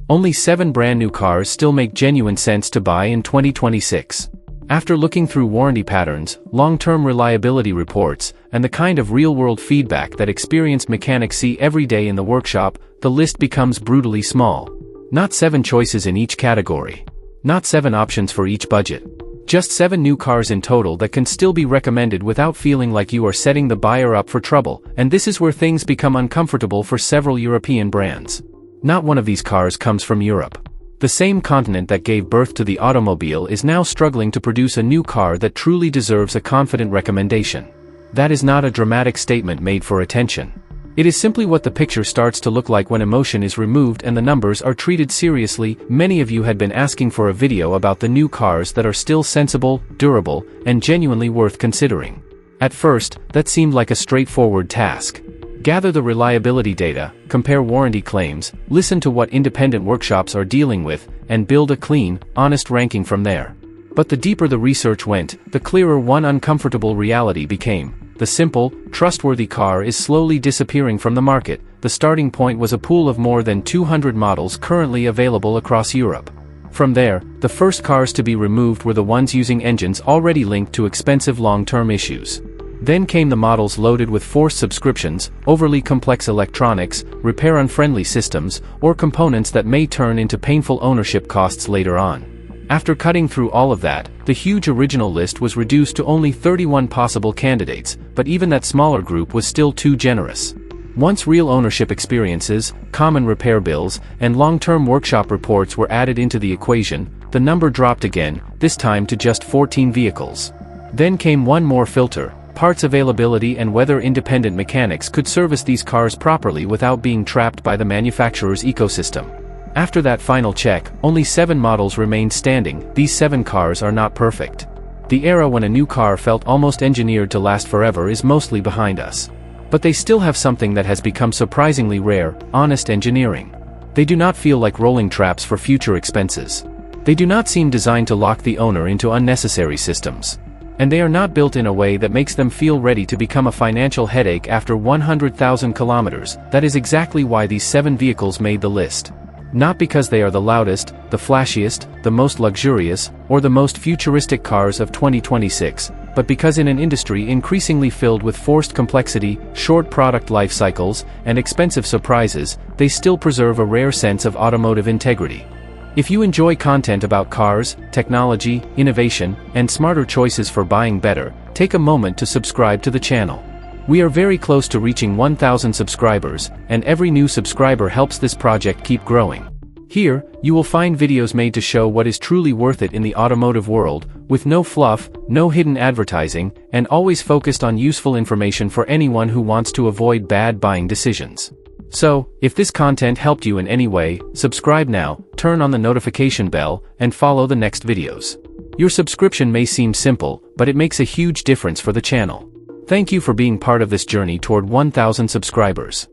Only 7 brand new cars still make genuine sense to buy in 2026. After looking through warranty patterns, long-term reliability reports, and the kind of real-world feedback that experienced mechanics see every day in the workshop, the list becomes brutally small. Not 7 choices in each category. Not 7 options for each budget. Just 7 new cars in total that can still be recommended without feeling like you are setting the buyer up for trouble, and this is where things become uncomfortable for several European brands. Not one of these cars comes from Europe. The same continent that gave birth to the automobile is now struggling to produce a new car that truly deserves a confident recommendation. That is not a dramatic statement made for attention. It is simply what the picture starts to look like when emotion is removed and the numbers are treated seriously. Many of you had been asking for a video about the new cars that are still sensible, durable, and genuinely worth considering. At first, that seemed like a straightforward task. Gather the reliability data, compare warranty claims, listen to what independent workshops are dealing with, and build a clean, honest ranking from there. But the deeper the research went, the clearer one uncomfortable reality became. The simple, trustworthy car is slowly disappearing from the market. The starting point was a pool of more than 200 models currently available across Europe. From there, the first cars to be removed were the ones using engines already linked to expensive long-term issues. Then came the models loaded with forced subscriptions, overly complex electronics, repair-unfriendly systems, or components that may turn into painful ownership costs later on. After cutting through all of that, the huge original list was reduced to only 31 possible candidates, but even that smaller group was still too generous. Once real ownership experiences, common repair bills, and long-term workshop reports were added into the equation, the number dropped again, this time to just 14 vehicles. Then came one more filter: parts availability and whether independent mechanics could service these cars properly without being trapped by the manufacturer's ecosystem. After that final check, only 7 models remained standing. These 7 cars are not perfect. The era when a new car felt almost engineered to last forever is mostly behind us. But they still have something that has become surprisingly rare: honest engineering. They do not feel like rolling traps for future expenses. They do not seem designed to lock the owner into unnecessary systems. And they are not built in a way that makes them feel ready to become a financial headache after 100,000 kilometers. That is exactly why these 7 vehicles made the list. Not because they are the loudest, the flashiest, the most luxurious, or the most futuristic cars of 2026, but because in an industry increasingly filled with forced complexity, short product life cycles, and expensive surprises, they still preserve a rare sense of automotive integrity. If you enjoy content about cars, technology, innovation, and smarter choices for buying better, take a moment to subscribe to the channel. We are very close to reaching 1,000 subscribers, and every new subscriber helps this project keep growing. Here, you will find videos made to show what is truly worth it in the automotive world, with no fluff, no hidden advertising, and always focused on useful information for anyone who wants to avoid bad buying decisions. So, if this content helped you in any way, subscribe now, turn on the notification bell, and follow the next videos. Your subscription may seem simple, but it makes a huge difference for the channel. Thank you for being part of this journey toward 1,000 subscribers.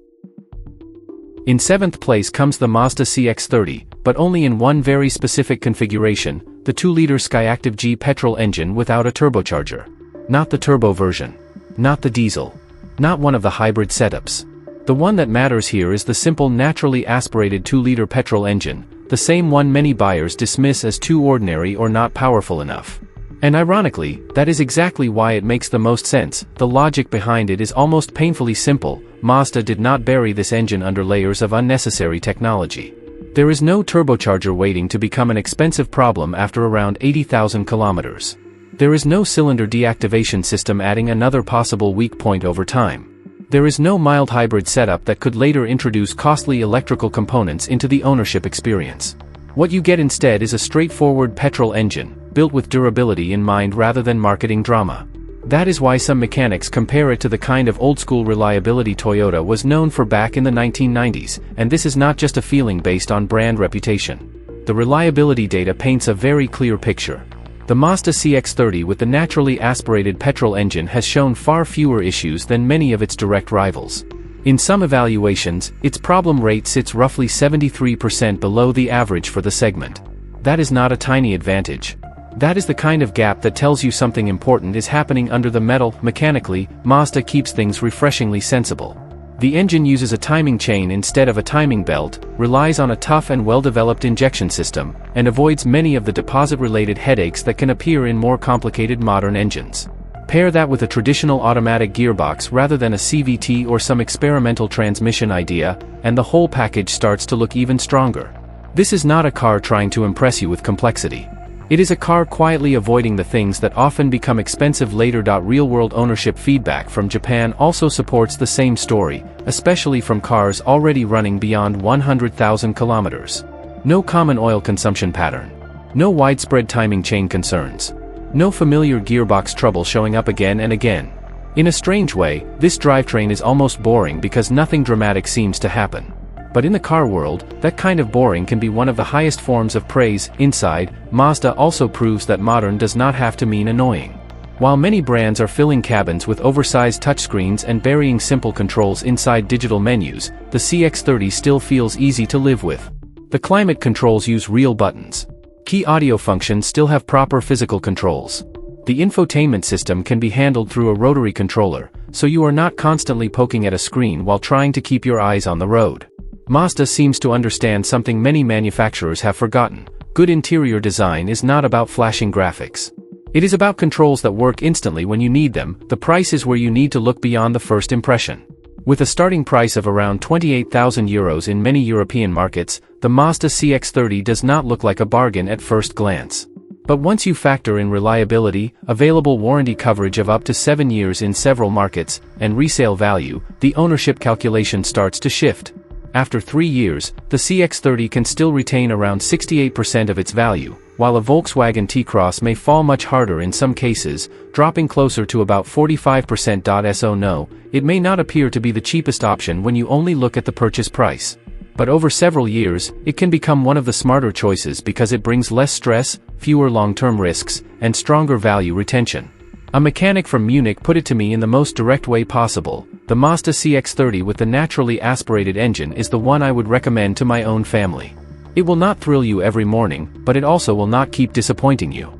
In 7th place comes the Mazda CX-30, but only in one very specific configuration: the 2-liter Skyactiv G petrol engine without a turbocharger. Not the turbo version. Not the diesel. Not one of the hybrid setups. The one that matters here is the simple naturally aspirated 2-liter petrol engine, the same one many buyers dismiss as too ordinary or not powerful enough. And ironically, that is exactly why it makes the most sense. The logic behind it is almost painfully simple. Mazda did not bury this engine under layers of unnecessary technology. There is no turbocharger waiting to become an expensive problem after around 80,000 kilometers. There is no cylinder deactivation system adding another possible weak point over time. There is no mild hybrid setup that could later introduce costly electrical components into the ownership experience. What you get instead is a straightforward petrol engine, built with durability in mind rather than marketing drama. That is why some mechanics compare it to the kind of old-school reliability Toyota was known for back in the 1990s, and this is not just a feeling based on brand reputation. The reliability data paints a very clear picture. The Mazda CX-30 with the naturally aspirated petrol engine has shown far fewer issues than many of its direct rivals. In some evaluations, its problem rate sits roughly 73% below the average for the segment. That is not a tiny advantage. That is the kind of gap that tells you something important is happening under the metal. Mechanically, Mazda keeps things refreshingly sensible. The engine uses a timing chain instead of a timing belt, relies on a tough and well-developed injection system, and avoids many of the deposit-related headaches that can appear in more complicated modern engines. Pair that with a traditional automatic gearbox rather than a CVT or some experimental transmission idea, and the whole package starts to look even stronger. This is not a car trying to impress you with complexity. It is a car quietly avoiding the things that often become expensive later. Real-world ownership feedback from Japan also supports the same story, especially from cars already running beyond 100,000 kilometers. No common oil consumption pattern. No widespread timing chain concerns. No familiar gearbox trouble showing up again and again. In a strange way, this drivetrain is almost boring because nothing dramatic seems to happen. But in the car world, that kind of boring can be one of the highest forms of praise. Inside, Mazda also proves that modern does not have to mean annoying. While many brands are filling cabins with oversized touchscreens and burying simple controls inside digital menus, the CX-30 still feels easy to live with. The climate controls use real buttons. Key audio functions still have proper physical controls. The infotainment system can be handled through a rotary controller, so you are not constantly poking at a screen while trying to keep your eyes on the road. Mazda seems to understand something many manufacturers have forgotten. Good interior design is not about flashing graphics. It is about controls that work instantly when you need them. The price is where you need to look beyond the first impression. With a starting price of around €28,000 in many European markets, the Mazda CX-30 does not look like a bargain at first glance. But once you factor in reliability, available warranty coverage of up to 7 years in several markets, and resale value, the ownership calculation starts to shift. After 3 years, the CX-30 can still retain around 68% of its value, while a Volkswagen T-Cross may fall much harder in some cases, dropping closer to about 45%. So no, it may not appear to be the cheapest option when you only look at the purchase price. But over several years, it can become one of the smarter choices because it brings less stress, fewer long-term risks, and stronger value retention. A mechanic from Munich put it to me in the most direct way possible: the Mazda CX-30 with the naturally aspirated engine is the one I would recommend to my own family. It will not thrill you every morning, but it also will not keep disappointing you.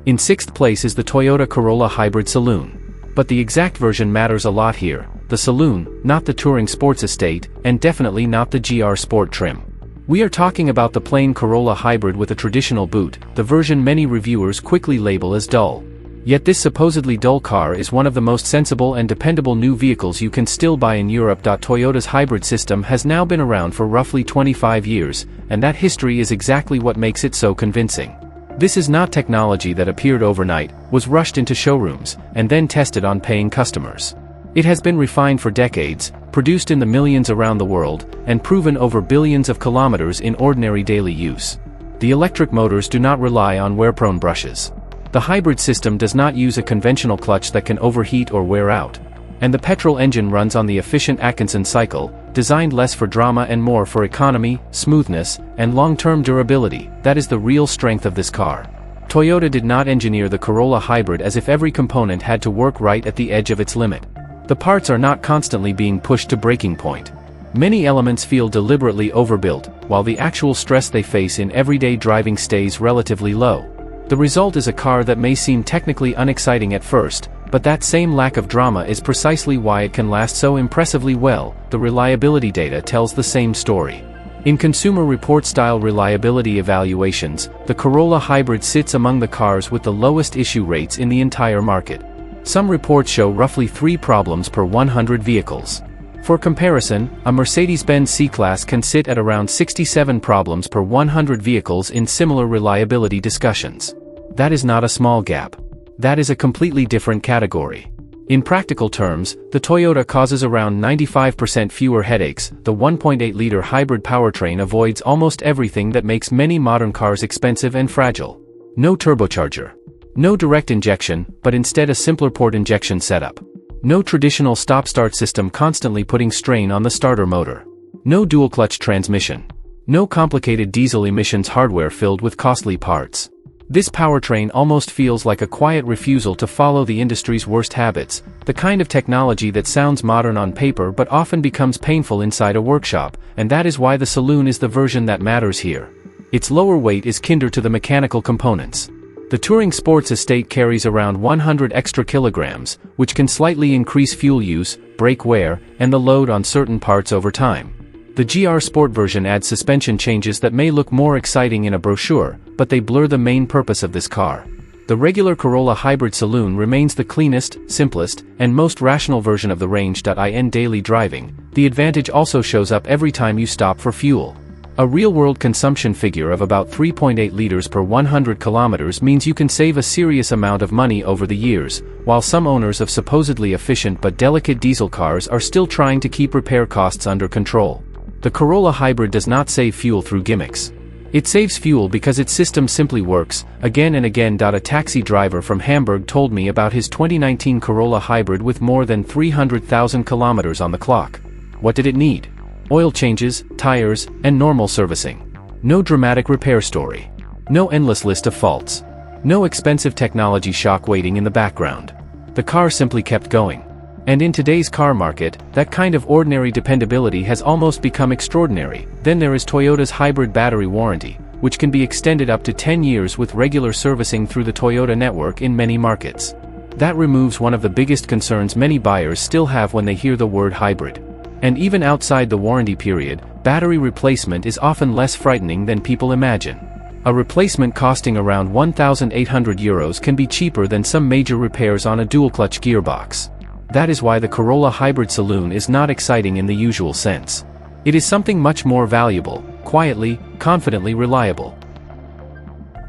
In 6th place is the Toyota Corolla Hybrid Saloon. But the exact version matters a lot here: the Saloon, not the Touring Sports Estate, and definitely not the GR Sport trim. We are talking about the plain Corolla Hybrid with a traditional boot, the version many reviewers quickly label as dull. Yet this supposedly dull car is one of the most sensible and dependable new vehicles you can still buy in Europe. Toyota's hybrid system has now been around for roughly 25 years, and that history is exactly what makes it so convincing. This is not technology that appeared overnight, was rushed into showrooms, and then tested on paying customers. It has been refined for decades, produced in the millions around the world, and proven over billions of kilometers in ordinary daily use. The electric motors do not rely on wear-prone brushes. The hybrid system does not use a conventional clutch that can overheat or wear out. And the petrol engine runs on the efficient Atkinson cycle, designed less for drama and more for economy, smoothness, and long-term durability. That is the real strength of this car. Toyota did not engineer the Corolla Hybrid as if every component had to work right at the edge of its limit. The parts are not constantly being pushed to breaking point. Many elements feel deliberately overbuilt, while the actual stress they face in everyday driving stays relatively low. The result is a car that may seem technically unexciting at first, but that same lack of drama is precisely why it can last so impressively well. The reliability data tells the same story. In Consumer Report-style reliability evaluations, the Corolla Hybrid sits among the cars with the lowest issue rates in the entire market. Some reports show roughly 3 problems per 100 vehicles. For comparison, a Mercedes-Benz C-Class can sit at around 67 problems per 100 vehicles in similar reliability discussions. That is not a small gap. That is a completely different category. In practical terms, the Toyota causes around 95% fewer headaches. The 1.8-liter hybrid powertrain avoids almost everything that makes many modern cars expensive and fragile. No turbocharger. No direct injection, but instead a simpler port injection setup. No traditional stop-start system constantly putting strain on the starter motor. No dual-clutch transmission. No complicated diesel emissions hardware filled with costly parts. This powertrain almost feels like a quiet refusal to follow the industry's worst habits, the kind of technology that sounds modern on paper but often becomes painful inside a workshop, and that is why the Saloon is the version that matters here. Its lower weight is kinder to the mechanical components. The Touring Sports estate carries around 100 extra kilograms, which can slightly increase fuel use, brake wear, and the load on certain parts over time. The GR Sport version adds suspension changes that may look more exciting in a brochure, but they blur the main purpose of this car. The regular Corolla Hybrid Saloon remains the cleanest, simplest, and most rational version of the range. In daily driving, the Advantage also shows up every time you stop for fuel. A real-world consumption figure of about 3.8 liters per 100 kilometers means you can save a serious amount of money over the years, while some owners of supposedly efficient but delicate diesel cars are still trying to keep repair costs under control. The Corolla Hybrid does not save fuel through gimmicks. It saves fuel because its system simply works, again and again. A taxi driver from Hamburg told me about his 2019 Corolla Hybrid with more than 300,000 kilometers on the clock. What did it need? Oil changes, tires, and normal servicing. No dramatic repair story. No endless list of faults. No expensive technology shock waiting in the background. The car simply kept going. And in today's car market, that kind of ordinary dependability has almost become extraordinary. Then there is Toyota's hybrid battery warranty, which can be extended up to 10 years with regular servicing through the Toyota network in many markets. That removes one of the biggest concerns many buyers still have when they hear the word hybrid. And even outside the warranty period, battery replacement is often less frightening than people imagine. A replacement costing around €1,800 can be cheaper than some major repairs on a dual-clutch gearbox. That is why the Corolla Hybrid Saloon is not exciting in the usual sense. It is something much more valuable, quietly, confidently reliable.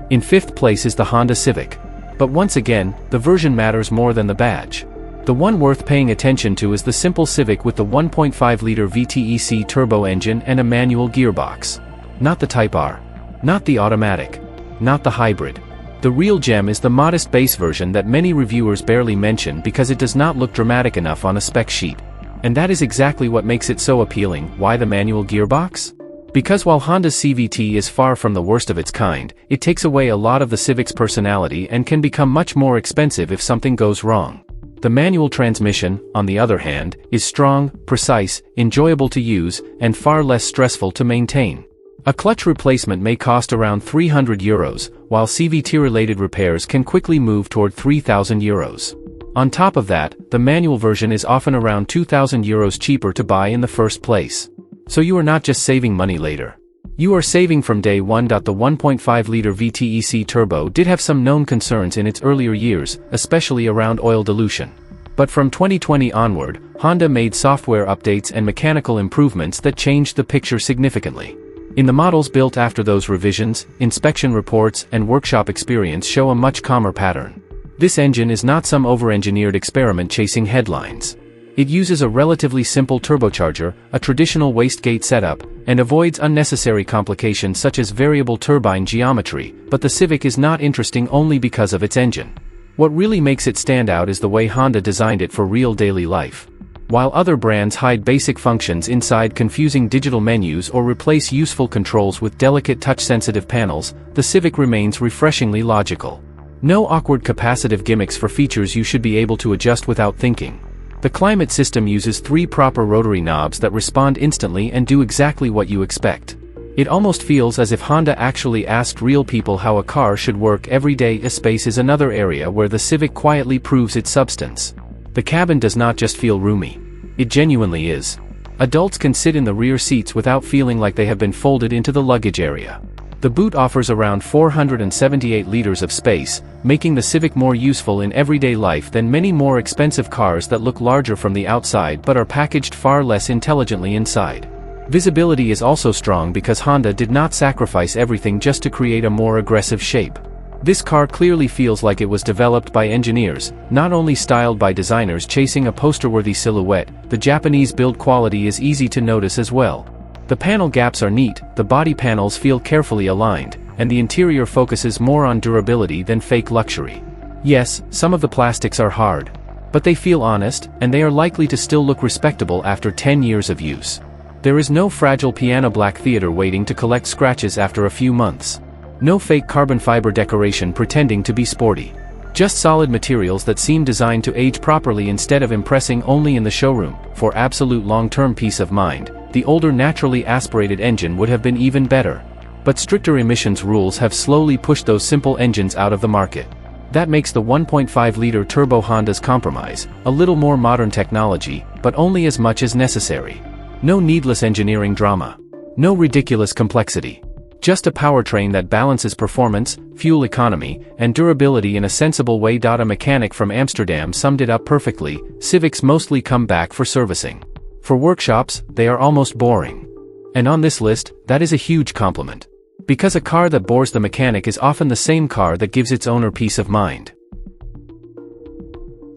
In fifth place is the Honda Civic. But once again, the version matters more than the badge. The one worth paying attention to is the simple Civic with the 1.5-liter VTEC turbo engine and a manual gearbox. Not the Type R. Not the automatic. Not the hybrid. The real gem is the modest base version that many reviewers barely mention because it does not look dramatic enough on a spec sheet. And that is exactly what makes it so appealing. Why the manual gearbox? Because while Honda's CVT is far from the worst of its kind, it takes away a lot of the Civic's personality and can become much more expensive if something goes wrong. The manual transmission, on the other hand, is strong, precise, enjoyable to use, and far less stressful to maintain. A clutch replacement may cost around €300, while CVT-related repairs can quickly move toward €3,000. On top of that, the manual version is often around €2,000 cheaper to buy in the first place. So you are not just saving money later. You are saving from day one. The 1.5-liter VTEC turbo did have some known concerns in its earlier years, especially around oil dilution. But from 2020 onward, Honda made software updates and mechanical improvements that changed the picture significantly. In the models built after those revisions, inspection reports and workshop experience show a much calmer pattern. This engine is not some over-engineered experiment chasing headlines. It uses a relatively simple turbocharger, a traditional wastegate setup, and avoids unnecessary complications such as variable turbine geometry, but the Civic is not interesting only because of its engine. What really makes it stand out is the way Honda designed it for real daily life. While other brands hide basic functions inside confusing digital menus or replace useful controls with delicate touch-sensitive panels, the Civic remains refreshingly logical. No awkward capacitive gimmicks for features you should be able to adjust without thinking. The climate system uses 3 proper rotary knobs that respond instantly and do exactly what you expect. It almost feels as if Honda actually asked real people how a car should work every day. Space is another area where the Civic quietly proves its substance. The cabin does not just feel roomy. It genuinely is. Adults can sit in the rear seats without feeling like they have been folded into the luggage area. The boot offers around 478 liters of space, making the Civic more useful in everyday life than many more expensive cars that look larger from the outside but are packaged far less intelligently inside. Visibility is also strong because Honda did not sacrifice everything just to create a more aggressive shape. This car clearly feels like it was developed by engineers, not only styled by designers chasing a poster-worthy silhouette. The Japanese build quality is easy to notice as well. The panel gaps are neat, the body panels feel carefully aligned, and the interior focuses more on durability than fake luxury. Yes, some of the plastics are hard. But they feel honest, and they are likely to still look respectable after 10 years of use. There is no fragile piano black theater waiting to collect scratches after a few months. No fake carbon fiber decoration pretending to be sporty. Just solid materials that seem designed to age properly instead of impressing only in the showroom. For absolute long-term peace of mind, the older naturally aspirated engine would have been even better. But stricter emissions rules have slowly pushed those simple engines out of the market. That makes the 1.5-liter turbo Honda's compromise, a little more modern technology, but only as much as necessary. No needless engineering drama. No ridiculous complexity. Just a powertrain that balances performance, fuel economy, and durability in a sensible way. A mechanic from Amsterdam summed it up perfectly: Civics mostly come back for servicing. For workshops, they are almost boring. And on this list, that is a huge compliment. Because a car that bores the mechanic is often the same car that gives its owner peace of mind.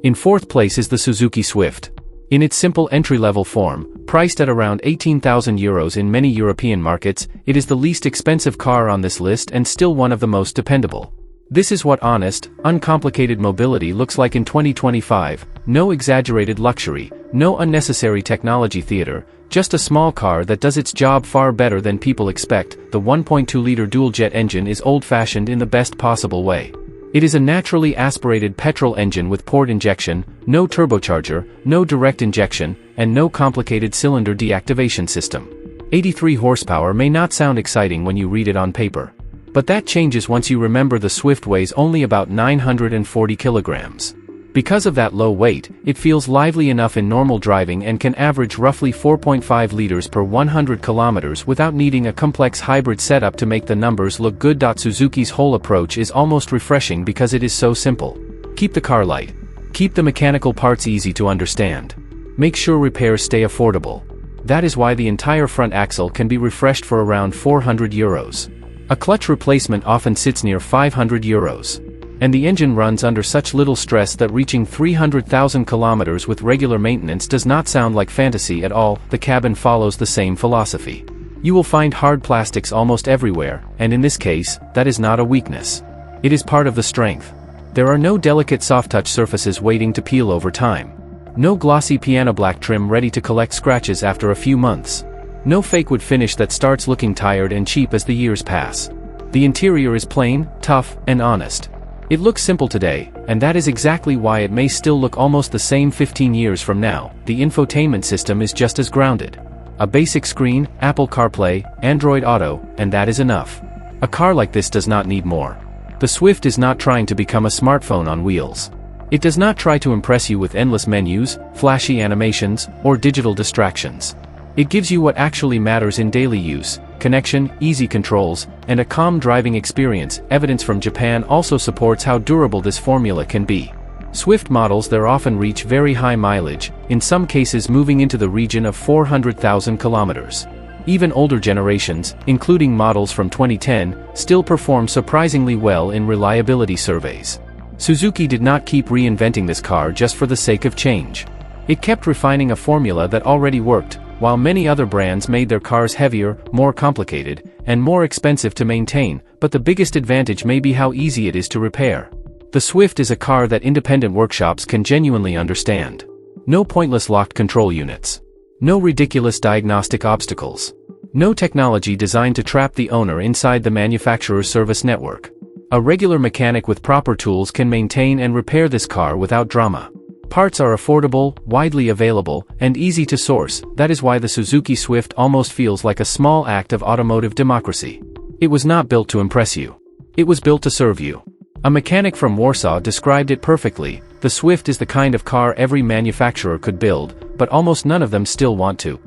In fourth place is the Suzuki Swift. In its simple entry-level form, priced at around €18,000 in many European markets, it is the least expensive car on this list and still one of the most dependable. This is what honest, uncomplicated mobility looks like in 2025, no exaggerated luxury, no unnecessary technology theater, just a small car that does its job far better than people expect. The 1.2-liter dual-jet engine is old-fashioned in the best possible way. It is a naturally aspirated petrol engine with port injection, no turbocharger, no direct injection, and no complicated cylinder deactivation system. 83 horsepower may not sound exciting when you read it on paper. But that changes once you remember the Swift weighs only about 940 kilograms. Because of that low weight, it feels lively enough in normal driving and can average roughly 4.5 liters per 100 kilometers without needing a complex hybrid setup to make the numbers look good. Suzuki's whole approach is almost refreshing because it is so simple. Keep the car light. Keep the mechanical parts easy to understand. Make sure repairs stay affordable. That is why the entire front axle can be refreshed for around €400. A clutch replacement often sits near €500. And the engine runs under such little stress that reaching 300,000 kilometers with regular maintenance does not sound like fantasy at all. The cabin follows the same philosophy. You will find hard plastics almost everywhere, and in this case, that is not a weakness. It is part of the strength. There are no delicate soft-touch surfaces waiting to peel over time. No glossy piano black trim ready to collect scratches after a few months. No fake wood finish that starts looking tired and cheap as the years pass. The interior is plain, tough, and honest. It looks simple today, and that is exactly why it may still look almost the same 15 years from now. The infotainment system is just as grounded. A basic screen, Apple CarPlay, Android Auto, and that is enough. A car like this does not need more. The Swift is not trying to become a smartphone on wheels. It does not try to impress you with endless menus, flashy animations, or digital distractions. It gives you what actually matters in daily use: connection, easy controls, and a calm driving experience. Evidence from Japan also supports how durable this formula can be. Swift models there often reach very high mileage, in some cases moving into the region of 400,000 kilometers. Even older generations, including models from 2010, still perform surprisingly well in reliability surveys. Suzuki did not keep reinventing this car just for the sake of change. It kept refining a formula that already worked, while many other brands made their cars heavier, more complicated, and more expensive to maintain. But the biggest advantage may be how easy it is to repair. The Swift is a car that independent workshops can genuinely understand. No pointless locked control units. No ridiculous diagnostic obstacles. No technology designed to trap the owner inside the manufacturer's service network. A regular mechanic with proper tools can maintain and repair this car without drama. Parts are affordable, widely available, and easy to source. That is why the Suzuki Swift almost feels like a small act of automotive democracy. It was not built to impress you. It was built to serve you. A mechanic from Warsaw described it perfectly: the Swift is the kind of car every manufacturer could build, but almost none of them still want to.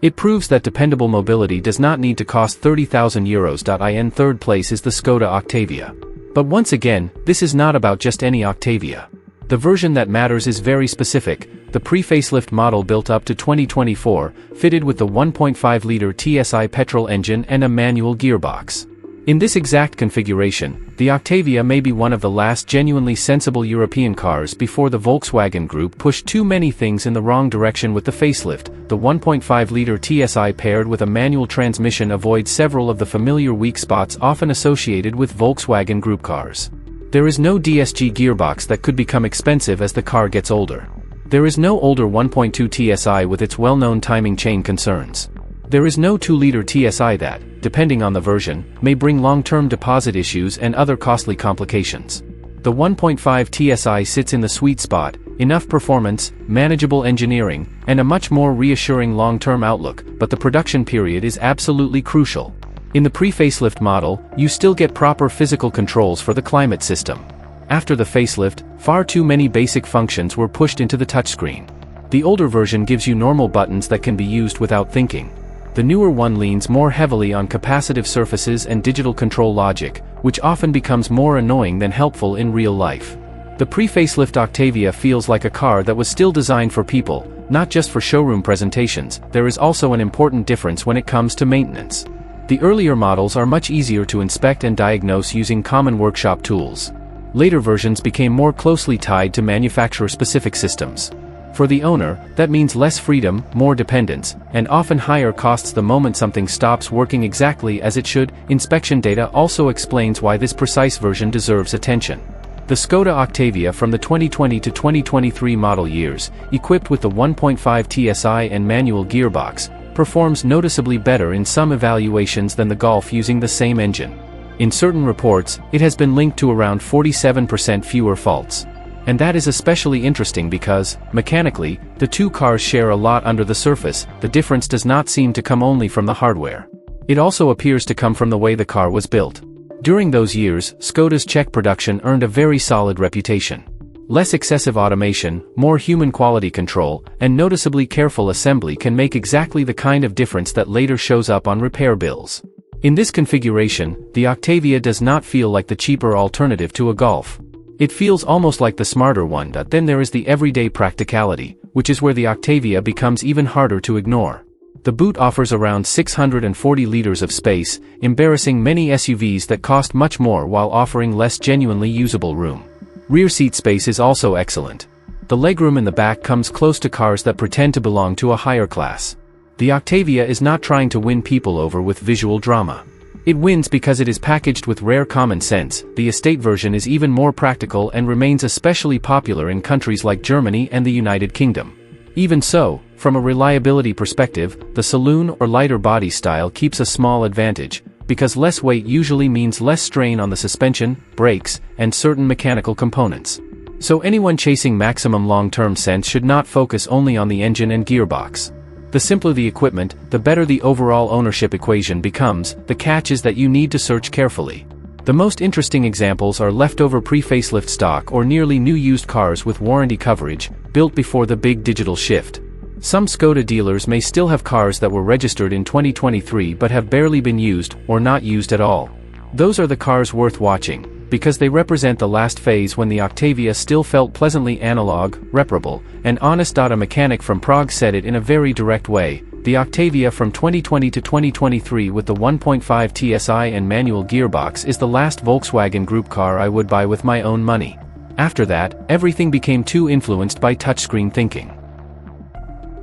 It proves that dependable mobility does not need to cost €30,000. In third place is the Skoda Octavia. But once again, this is not about just any Octavia. The version that matters is very specific: the pre-facelift model built up to 2024, fitted with the 1.5-liter TSI petrol engine and a manual gearbox. In this exact configuration, the Octavia may be one of the last genuinely sensible European cars before the Volkswagen Group pushed too many things in the wrong direction with the facelift. The 1.5-liter TSI paired with a manual transmission avoids several of the familiar weak spots often associated with Volkswagen Group cars. There is no DSG gearbox that could become expensive as the car gets older. There is no older 1.2 TSI with its well-known timing chain concerns. There is no 2-liter TSI that, depending on the version, may bring long-term deposit issues and other costly complications. The 1.5 TSI sits in the sweet spot: enough performance, manageable engineering, and a much more reassuring long-term outlook. But the production period is absolutely crucial. In the pre-facelift model, you still get proper physical controls for the climate system. After the facelift, far too many basic functions were pushed into the touchscreen. The older version gives you normal buttons that can be used without thinking. The newer one leans more heavily on capacitive surfaces and digital control logic, which often becomes more annoying than helpful in real life. The pre-facelift Octavia feels like a car that was still designed for people, not just for showroom presentations. There is also an important difference when it comes to maintenance. The earlier models are much easier to inspect and diagnose using common workshop tools. Later versions became more closely tied to manufacturer-specific systems. For the owner, that means less freedom, more dependence, and often higher costs the moment something stops working exactly as it should. Inspection data also explains why this precise version deserves attention. The Škoda Octavia from the 2020 to 2023 model years, equipped with the 1.5 TSI and manual gearbox, performs noticeably better in some evaluations than the Golf using the same engine. In certain reports, it has been linked to around 47% fewer faults. And that is especially interesting because, mechanically, the two cars share a lot under the surface. The difference does not seem to come only from the hardware. It also appears to come from the way the car was built. During those years, Škoda's Czech production earned a very solid reputation. Less excessive automation, more human quality control, and noticeably careful assembly can make exactly the kind of difference that later shows up on repair bills. In this configuration, the Octavia does not feel like the cheaper alternative to a Golf. It feels almost like the smarter one. Then there is the everyday practicality, which is where the Octavia becomes even harder to ignore. The boot offers around 640 liters of space, embarrassing many SUVs that cost much more while offering less genuinely usable room. Rear seat space is also excellent. The legroom in the back comes close to cars that pretend to belong to a higher class. The Octavia is not trying to win people over with visual drama. It wins because it is packaged with rare common sense. The estate version is even more practical and remains especially popular in countries like Germany and the United Kingdom. Even so, from a reliability perspective, the saloon or lighter body style keeps a small advantage, because less weight usually means less strain on the suspension, brakes, and certain mechanical components. So anyone chasing maximum long-term sense should not focus only on the engine and gearbox. The simpler the equipment, the better the overall ownership equation becomes. The catch is that you need to search carefully. The most interesting examples are leftover pre-facelift stock or nearly new used cars with warranty coverage, built before the big digital shift. Some Škoda dealers may still have cars that were registered in 2023 but have barely been used, or not used at all. Those are the cars worth watching, because they represent the last phase when the Octavia still felt pleasantly analog, reparable, and honest. A mechanic from Prague said it in a very direct way: the Octavia from 2020 to 2023 with the 1.5 TSI and manual gearbox is the last Volkswagen Group car I would buy with my own money. After that, everything became too influenced by touchscreen thinking.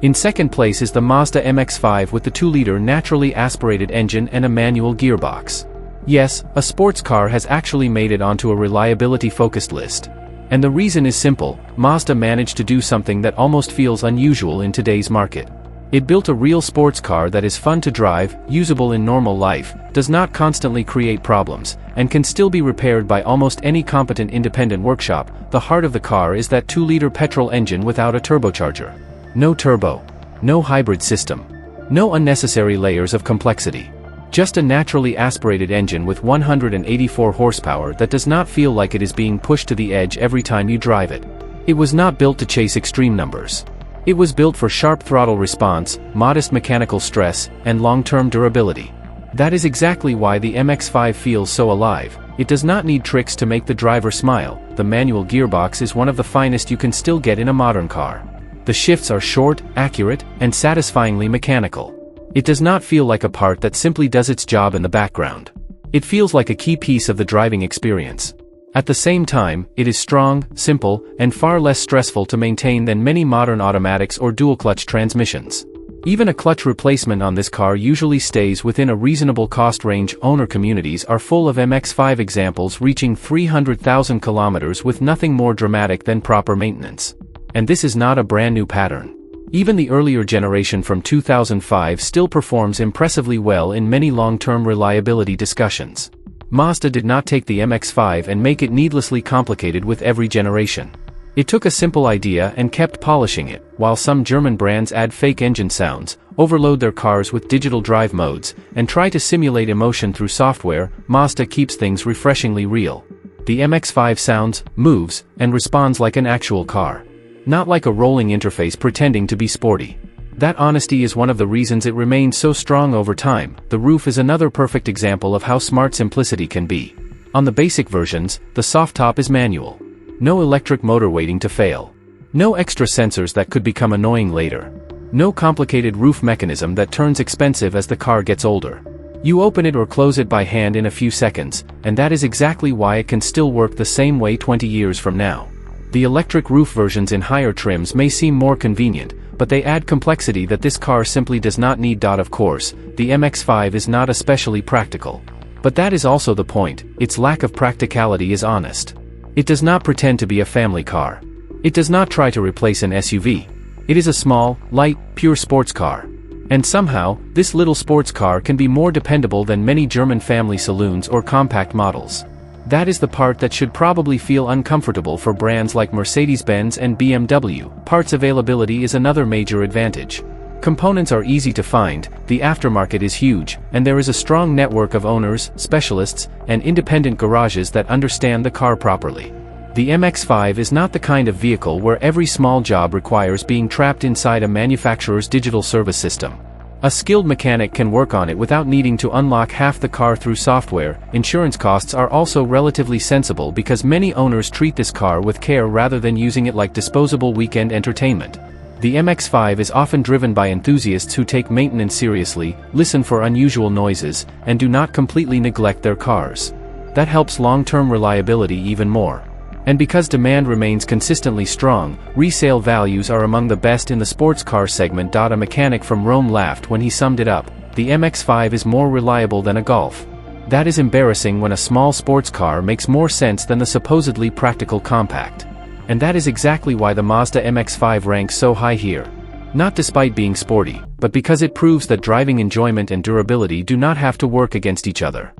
In second place is the Mazda MX-5 with the 2-liter naturally aspirated engine and a manual gearbox. Yes, a sports car has actually made it onto a reliability-focused list. And the reason is simple: Mazda managed to do something that almost feels unusual in today's market. It built a real sports car that is fun to drive, usable in normal life, does not constantly create problems, and can still be repaired by almost any competent independent workshop. The heart of the car is that 2-liter petrol engine without a turbocharger. No turbo. No hybrid system. No unnecessary layers of complexity. Just a naturally aspirated engine with 184 horsepower that does not feel like it is being pushed to the edge every time you drive it. It was not built to chase extreme numbers. It was built for sharp throttle response, modest mechanical stress, and long-term durability. That is exactly why the MX-5 feels so alive. It does not need tricks to make the driver smile. The manual gearbox is one of the finest you can still get in a modern car. The shifts are short, accurate, and satisfyingly mechanical. It does not feel like a part that simply does its job in the background. It feels like a key piece of the driving experience. At the same time, it is strong, simple, and far less stressful to maintain than many modern automatics or dual-clutch transmissions. Even a clutch replacement on this car usually stays within a reasonable cost range. Owner communities are full of MX-5 examples reaching 300,000 kilometers with nothing more dramatic than proper maintenance. And this is not a brand new pattern. Even the earlier generation from 2005 still performs impressively well in many long-term reliability discussions. Mazda did not take the MX-5 and make it needlessly complicated with every generation. It took a simple idea and kept polishing it, while some German brands add fake engine sounds, overload their cars with digital drive modes, and try to simulate emotion through software. Mazda keeps things refreshingly real. The MX-5 sounds, moves, and responds like an actual car. Not like a rolling interface pretending to be sporty. That honesty is one of the reasons it remained so strong over time. The roof is another perfect example of how smart simplicity can be. On the basic versions, the soft top is manual. No electric motor waiting to fail. No extra sensors that could become annoying later. No complicated roof mechanism that turns expensive as the car gets older. You open it or close it by hand in a few seconds, and that is exactly why it can still work the same way 20 years from now. The electric roof versions in higher trims may seem more convenient, but they add complexity that this car simply does not need. Of course, the MX-5 is not especially practical. But that is also the point. Its lack of practicality is honest. It does not pretend to be a family car. It does not try to replace an SUV. It is a small, light, pure sports car. And somehow, this little sports car can be more dependable than many German family saloons or compact models. That is the part that should probably feel uncomfortable for brands like Mercedes-Benz and BMW. Parts availability is another major advantage. Components are easy to find, the aftermarket is huge, and there is a strong network of owners, specialists, and independent garages that understand the car properly. The MX-5 is not the kind of vehicle where every small job requires being trapped inside a manufacturer's digital service system. A skilled mechanic can work on it without needing to unlock half the car through software. Insurance costs are also relatively sensible because many owners treat this car with care rather than using it like disposable weekend entertainment. The MX-5 is often driven by enthusiasts who take maintenance seriously, listen for unusual noises, and do not completely neglect their cars. That helps long-term reliability even more. And because demand remains consistently strong, resale values are among the best in the sports car segment. A mechanic from Rome laughed when he summed it up: the MX-5 is more reliable than a Golf. That is embarrassing when a small sports car makes more sense than the supposedly practical compact. And that is exactly why the Mazda MX-5 ranks so high here. Not despite being sporty, but because it proves that driving enjoyment and durability do not have to work against each other.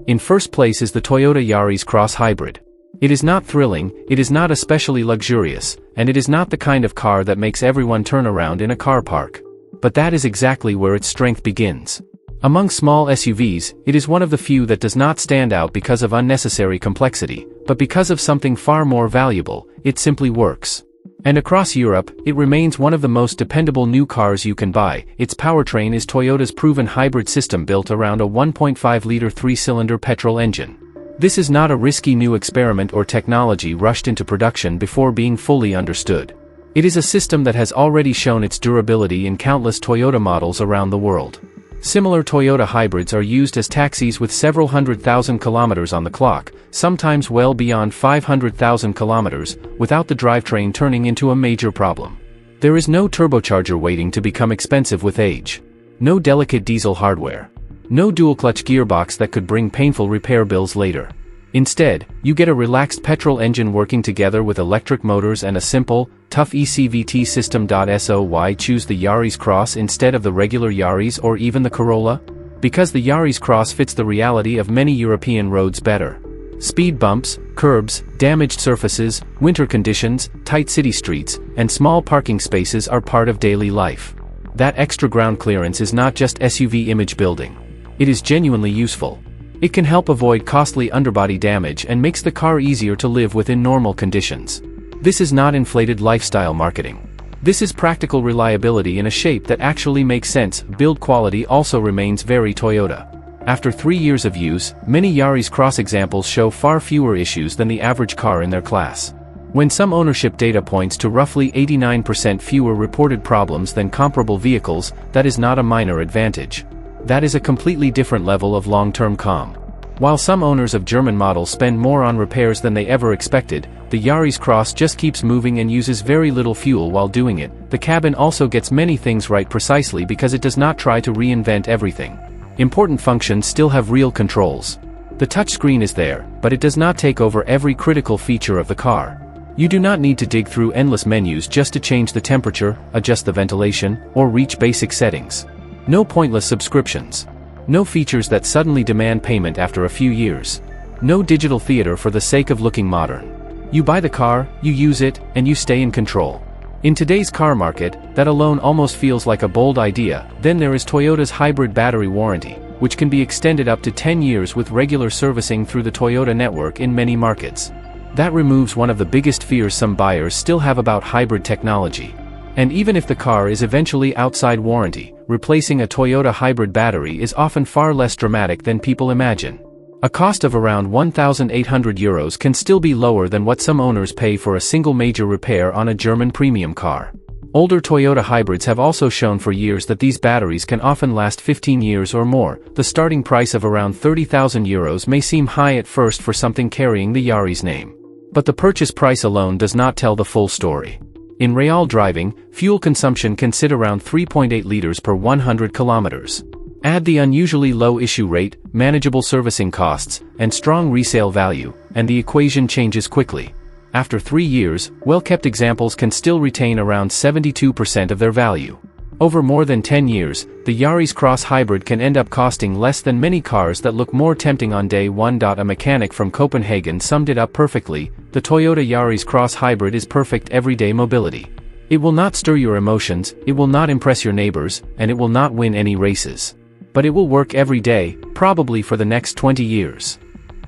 In first place is the Toyota Yaris Cross Hybrid. It is not thrilling, it is not especially luxurious, and it is not the kind of car that makes everyone turn around in a car park. But that is exactly where its strength begins. Among small SUVs, it is one of the few that does not stand out because of unnecessary complexity, but because of something far more valuable: it simply works. And across Europe, it remains one of the most dependable new cars you can buy. Its powertrain is Toyota's proven hybrid system built around a 1.5-liter 3-cylinder petrol engine. This is not a risky new experiment or technology rushed into production before being fully understood. It is a system that has already shown its durability in countless Toyota models around the world. Similar Toyota hybrids are used as taxis with several 100,000 kilometers on the clock, sometimes well beyond 500,000 kilometers, without the drivetrain turning into a major problem. There is no turbocharger waiting to become expensive with age. No delicate diesel hardware. No dual-clutch gearbox that could bring painful repair bills later. Instead, you get a relaxed petrol engine working together with electric motors and a simple, tough ECVT system. So why choose the Yaris Cross instead of the regular Yaris or even the Corolla? Because the Yaris Cross fits the reality of many European roads better. Speed bumps, curbs, damaged surfaces, winter conditions, tight city streets, and small parking spaces are part of daily life. That extra ground clearance is not just SUV image building. It is genuinely useful. It can help avoid costly underbody damage and makes the car easier to live with in normal conditions. This is not inflated lifestyle marketing. This is practical reliability in a shape that actually makes sense. Build quality also remains very Toyota. After 3 years of use, many Yaris Cross examples show far fewer issues than the average car in their class. When some ownership data points to roughly 89% fewer reported problems than comparable vehicles, that is not a minor advantage. That is a completely different level of long-term calm. While some owners of German models spend more on repairs than they ever expected, the Yaris Cross just keeps moving and uses very little fuel while doing it. The cabin also gets many things right precisely because it does not try to reinvent everything. Important functions still have real controls. The touchscreen is there, but it does not take over every critical feature of the car. You do not need to dig through endless menus just to change the temperature, adjust the ventilation, or reach basic settings. No pointless subscriptions. No features that suddenly demand payment after a few years. No digital theater for the sake of looking modern. You buy the car, you use it, and you stay in control. In today's car market, that alone almost feels like a bold idea. Then there is Toyota's hybrid battery warranty, which can be extended up to 10 years with regular servicing through the Toyota network in many markets. That removes one of the biggest fears some buyers still have about hybrid technology. And even if the car is eventually outside warranty, replacing a Toyota hybrid battery is often far less dramatic than people imagine. A cost of around €1,800 can still be lower than what some owners pay for a single major repair on a German premium car. Older Toyota hybrids have also shown for years that these batteries can often last 15 years or more. The starting price of around €30,000 may seem high at first for something carrying the Yaris name. But the purchase price alone does not tell the full story. In real driving, fuel consumption can sit around 3.8 liters per 100 kilometers. Add the unusually low issue rate, manageable servicing costs, and strong resale value, and the equation changes quickly. After 3 years, well-kept examples can still retain around 72% of their value. Over more than 10 years, the Yaris Cross Hybrid can end up costing less than many cars that look more tempting on day one. A mechanic from Copenhagen summed it up perfectly: the Toyota Yaris Cross Hybrid is perfect everyday mobility. It will not stir your emotions, it will not impress your neighbors, and it will not win any races. But it will work every day, probably for the next 20 years.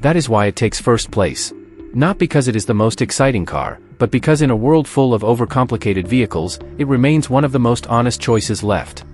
That is why it takes first place. Not because it is the most exciting car, but because in a world full of overcomplicated vehicles, it remains one of the most honest choices left.